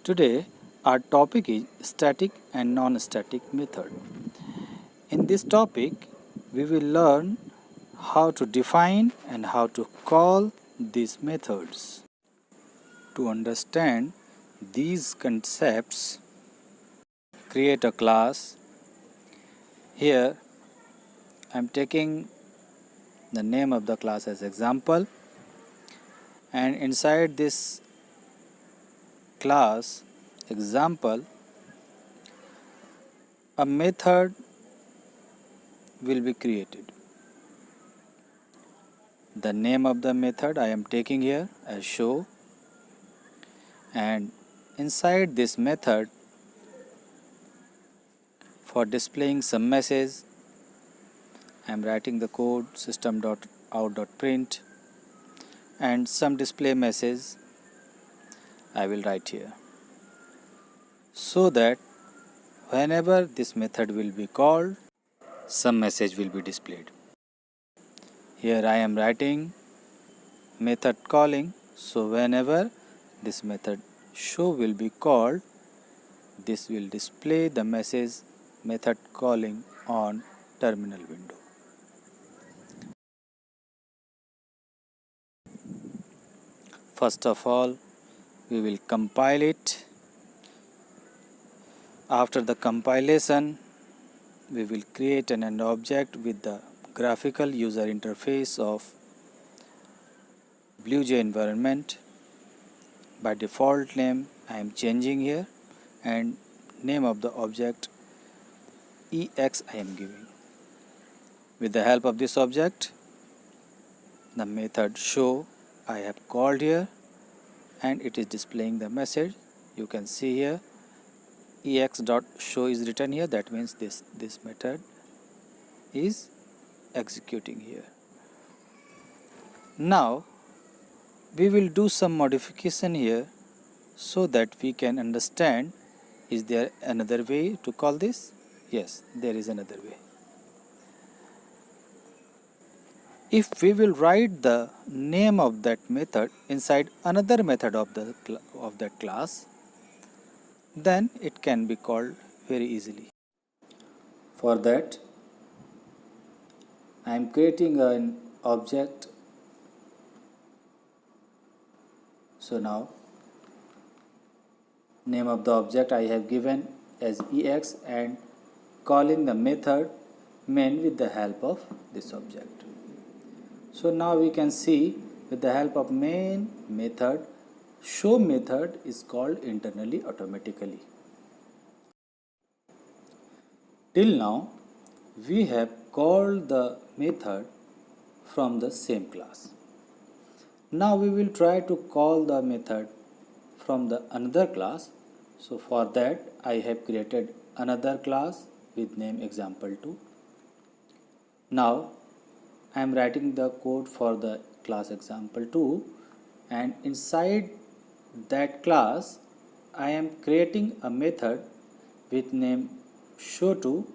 Today our topic is static and non-static method. In this topic we will learn how to define and how to call these methods. To understand these concepts, create a class. Here I am taking the name of the class as example, and inside this class example a method will be created. The name of the method I am taking here as show, and inside this method for displaying some message I am writing the code system.out.print, and some display message I will write here, so that whenever this method will be called, some message will be displayed. Here I am writing method calling, so whenever this method show will be called, this will display the message method calling on terminal window. First of all, we will compile it. After the compilation, we will create an end object with the graphical user interface of BlueJ environment. By default name I am changing here, and name of the object EX I am giving. With the help of this object, the method show I have called here, and it is displaying the message. You can see here ex.show is written here. That means this method is executing here. Now we will do some modification here so that we can understand, is there another way to call this? Yes, there is another way. If we will write the name of that method inside another method of that class, then it can be called very easily. For that, I am creating an object. So now name of the object I have given as EX and calling the method main with the help of this object. So now we can see, with the help of main method, show method is called internally automatically. Till now we have called the method from the same class. Now we will try to call the method from the another class. So for that I have created another class with name example2. Now I am writing the code for the class example2, and inside that class I am creating a method with name show2,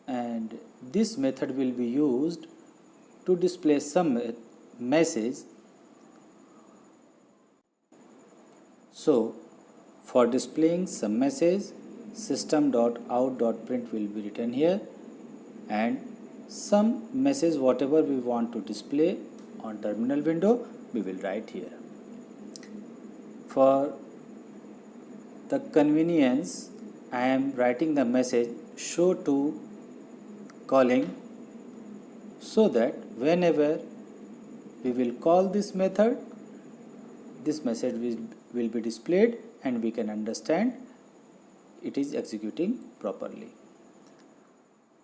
and this method will be used to display some message. So for displaying some message, system.out.print will be written here, and some message whatever we want to display on terminal window we will write here. For the convenience, I am writing the message show2 calling, so that whenever we will call this method, this message will be displayed and we can understand it is executing properly.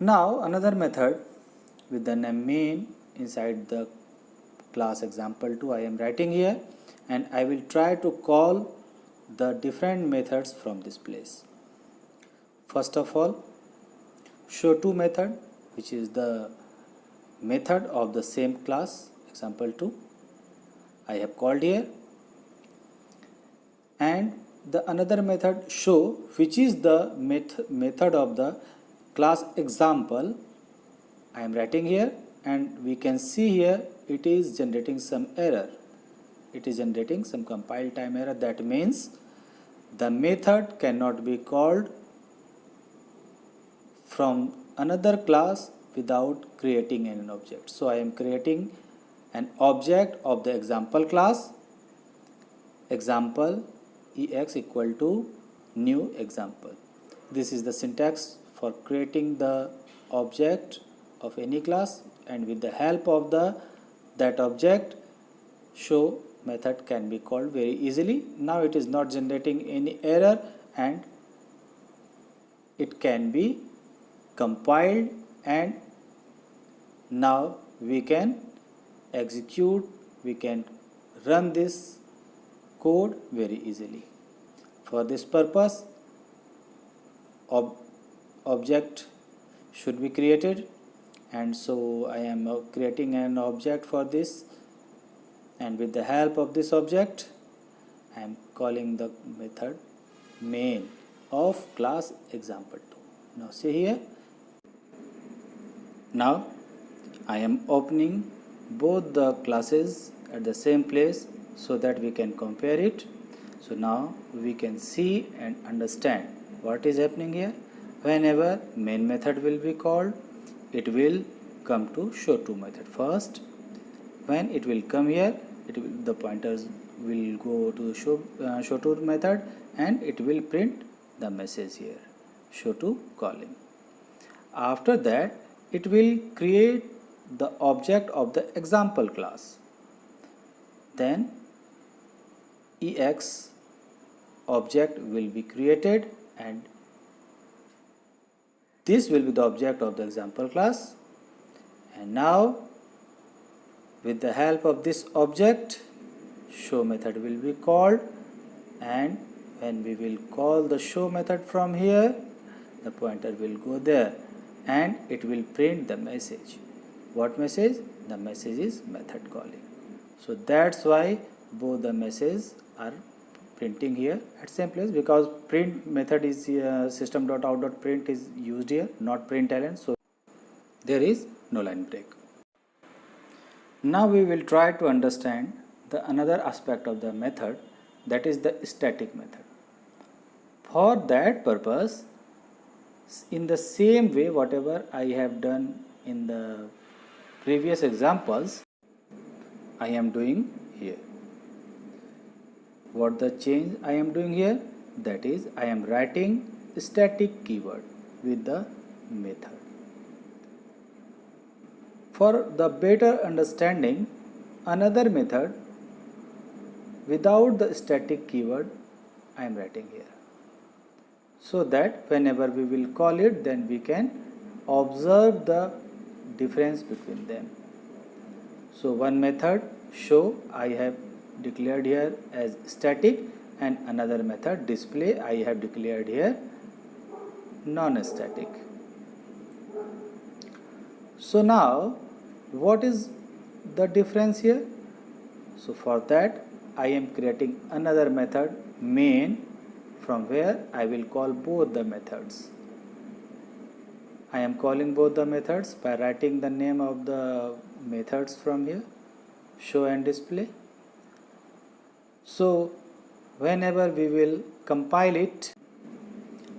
Now another method with the name main inside the class example2 I am writing here, and I will try to call the different methods from this place. First of all, show2 method, which is the method of the same class example2 I have called here, and the another method show, which is the method of the class example I am writing here, and we can see here it is generating some error. It is generating some compile time error. That means the method cannot be called from another class without creating an object. So I am creating an object of the example class, example ex equal to new example. This is the syntax for creating the object of any class, and with the help of that object, show method can be called very easily. Now it is not generating any error and it can be compiled, and now we can execute, we can run this code very easily. For this purpose, object should be created, and so I am creating an object for this, and with the help of this object I am calling the method main of class example2. Now see here, now I am opening both the classes at the same place so that we can compare it. So now we can see and understand what is happening here. Whenever main method will be called, it will come to show2 method first. When it will come here, the pointers will go to show2 method, and it will print the message here, show2 calling. After that, it will create the object of the example class. Then ex object will be created, and this will be the object of the example class. And now with the help of this object, show method will be called, and when we will call the show method from here, the pointer will go there and it will print the message. What message? The message is method calling. So that's why both the messages are printing here at same place, because print method is system.out.print is used here, not println, so there is no line break. Now we will try to understand the another aspect of the method, that is the static method. For that purpose, in the same way whatever I have done in the previous examples, I am doing here. What the change I am doing here? That is, I am writing static keyword with the method. For the better understanding, another method without the static keyword I am writing here, so that whenever we will call it, then we can observe the difference between them. So one method show I have declared here as static, and another method display I have declared here non-static. So now what is the difference here? So for that I am creating another method main, from where I will call both the methods. I am calling both the methods by writing the name of the methods from here, show and display. So whenever we will compile it,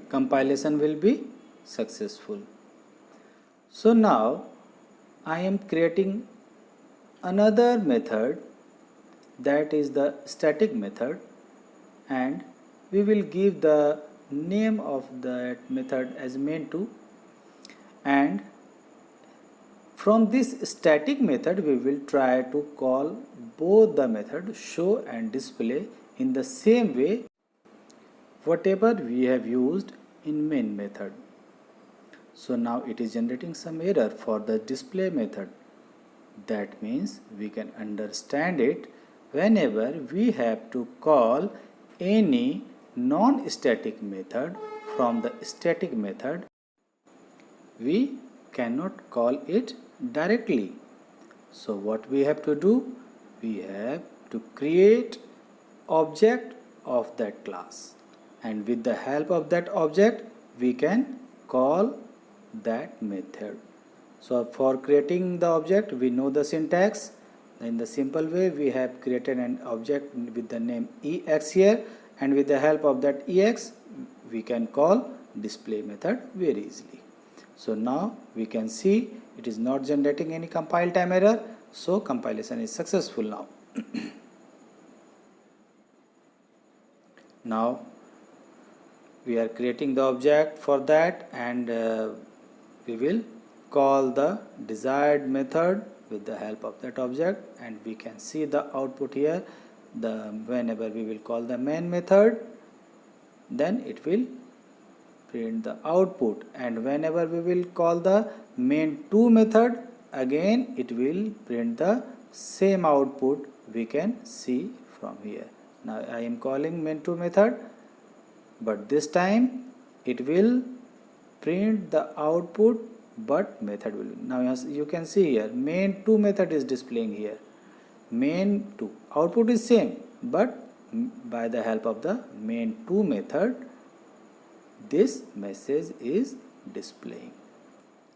compilation will be successful. So now I am creating another method, that is the static method, and we will give the name of that method as main2, and from this static method we will try to call both the method show and display in the same way whatever we have used in main method. So now it is generating some error for the display method. That means we can understand it whenever we have to call any non-static method from the static method, we cannot call it directly. So what we have to do? We have to create object of that class, and with the help of that object we can call that method. So for creating the object, we know the syntax. In the simple way, we have created an object with the name ex here, and with the help of that ex we can call display method very easily. So now we can see it is not generating any compile time error, so compilation is successful now. Now we are creating the object for that, and we will call the desired method with the help of that object, and we can see the output here. Whenever we will call the main method, then it will print the output, and whenever we will call the main2 method, again it will print the same output we can see from here. Now I am calling main2 method, but this time it will print the output, but method will. Now you can see here main2 method is displaying here. Main2 output is same, but by the help of the main2 method this message is displaying.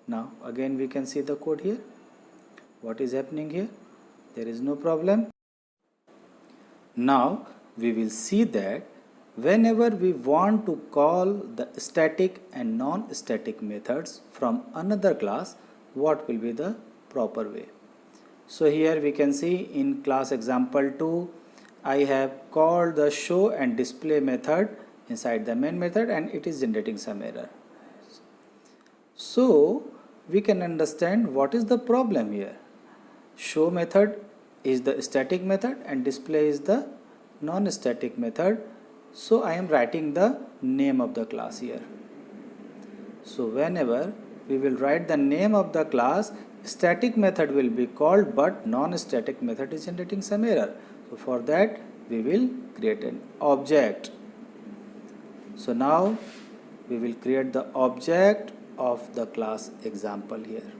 Now again we can see the code here. What is happening here? There is no problem. Now we will see that whenever we want to call the static and non-static methods from another class, what will be the proper way? So here we can see in class example 2, I have called the show and display method inside the main method, and it is generating some error. So we can understand what is the problem here. Show method is the static method and display is the non-static method. So I am writing the name of the class here. So whenever we will write the name of the class, static method will be called, but non-static method is generating some error. So for that we will create an object. So now we will create the object of the class example here,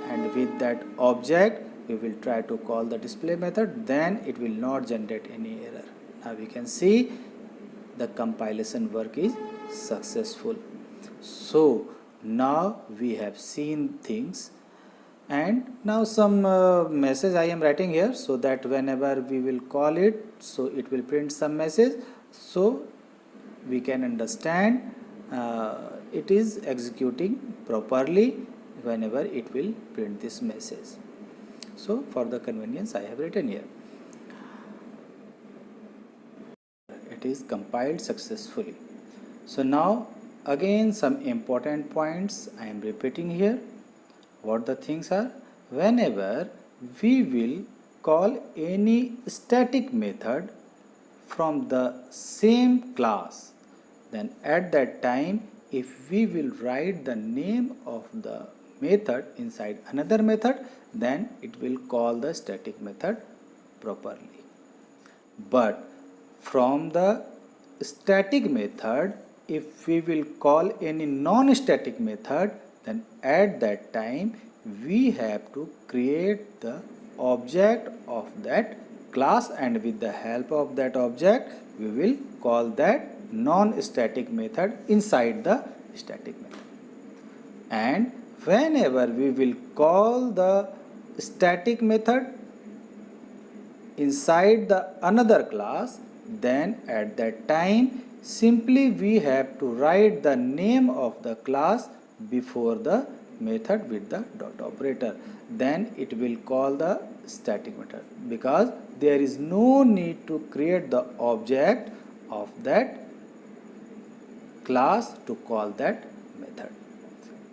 and with that object we will try to call the display method, then it will not generate any error. Now we can see the compilation work is successful. So now we have seen things, and now some message I am writing here, so that whenever we will call it, so it will print some message, so we can understand it is executing properly whenever it will print this message. So for the convenience I have written here. It is compiled successfully. So now again some important points I am repeating here. What the things are? Whenever we will call any static method from the same class, then at that time if we will write the name of the method inside another method, then it will call the static method properly. But from the static method, if we will call any non-static method, then at that time we have to create the object of that class, and with the help of that object we will call that non-static method inside the static method. And whenever we will call the static method inside the another class, then at that time simply we have to write the name of the class before the method with the dot operator, then it will call the static method, because there is no need to create the object of that class to call that method.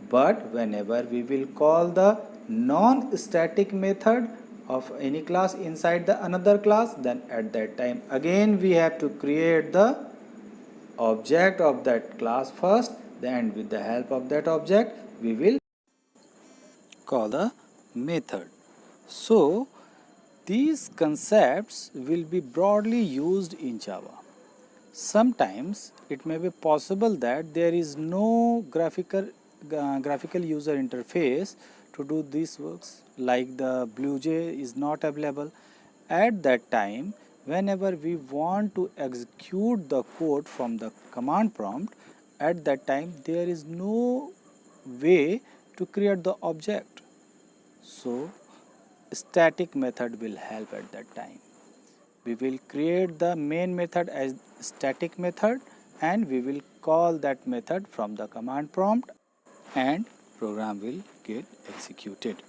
But whenever we will call the non-static method of any class inside the another class, then at that time again we have to create the object of that class first, then with the help of that object we will call the method. So these concepts will be broadly used in Java. Sometimes it may be possible that there is no graphical user interface to do these works, like the BlueJ is not available. At that time, whenever we want to execute the code from the command prompt, at that time there is no way to create the object. So static method will help at that time. we will create the main method as static method and we will call that method from the command prompt and program will get executed.